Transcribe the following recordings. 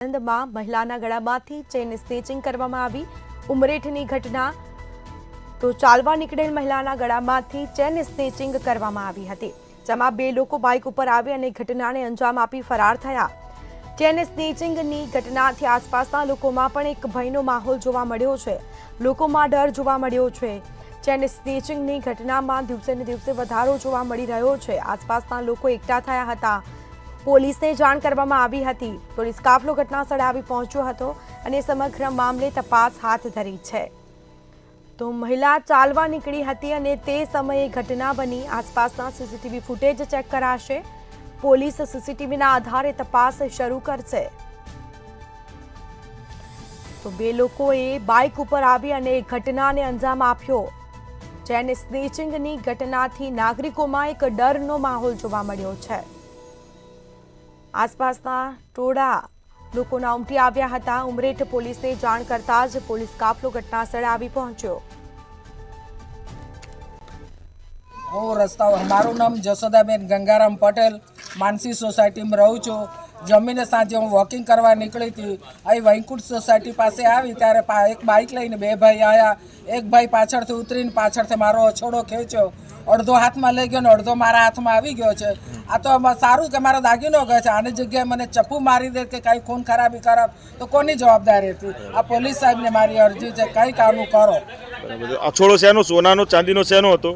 આણંદમાં મહિલાના ગળામાંથી chain snatching કરવામાં આવી। ઉમરેઠની ઘટના તો ચાલવા નીકળેલ મહિલાના ગળામાંથી ચેન સ્નેચિંગ કરવામાં આવી હતી, જેમાં બે લોકો બાઇક ઉપર આવી અને ઘટનાને અંજામ આપી ફરાર થયા। ચેન સ્નેચિંગની ઘટનાથી આસપાસના લોકોમાં પણ એક ભયનો માહોલ જોવા મળ્યો છે। લોકોમાં ડર જોવા મળ્યો છે। ચેન સ્નેચિંગની ઘટનામાં દિવસે ને દિવસે વધારો જોવા મળી રહ્યો છે। આસપાસના લોકો એકઠા થયા હતા। પોલીસને જાણ કરવામાં આવી હતી। પોલીસ કાફલો ઘટનાસ્થળે આવી પહોંચ્યો હતો અને સમગ્ર મામલે તપાસ હાથ ધરી છે। તો મહિલા ચાલવા નીકળી હતી અને તે સમયે ઘટના બની। આસપાસના સીસીટીવી ફૂટેજ ચેક કરાશે। પોલીસ સીસીટીવીના આધારે તપાસ શરૂ કરશે। તો બે લોકોએ બાઇક ઉપર આવી અને ઘટનાને અંજામ આપ્યો। ચેન સ્નેચિંગની ઘટનાથી નાગરિકોમાં એક ડરનો માહોલ જોવા મળ્યો છે। આસપાસના ટોળા લોકોના ઉમટી આવ્યા હતા। ઉમરેઠ પોલીસને જાણ કરતા જ પોલીસ કાફલો ઘટનાસ્થળે આવી પહોંચ્યો। મારું નામ જશોદાબેન ગંગારામ પટેલ, માનસી સોસાયટીમાં રહું છું। જમીને સાંજે હું વોકિંગ કરવા નીકળી હતી। અહીં વૈકુંઠ સોસાયટી પાસે આવી ત્યારે એક બાઇક લઈને બે ભાઈ આવ્યા। એક ભાઈ પાછળથી ઉતરીને પાછળથી મારો અછોડો ખેંચ્યો। અડધો હાથમાં લઈ ગયો ને અડધો મારા હાથમાં આવી ગયો છે। આ તો સારું કે મારો દાગીનો ગયો છે, આની જગ્યાએ મને ચપ્પુ મારી દે કે કંઈ ખૂન ખરાબી કરાવ તો કોની જવાબદારી હતી? આ પોલીસ સાહેબને મારી અરજી છે, કંઈ કામનું કરો। અછોડો શેનો? સોનાનો ચાંદીનો શેનો હતો?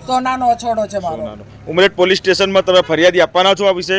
સોનાનો અછોડો છે મારો। ઉમરેઠ પોલીસ સ્ટેશનમાં તમે ફરિયાદી આપવાના છો આ વિશે?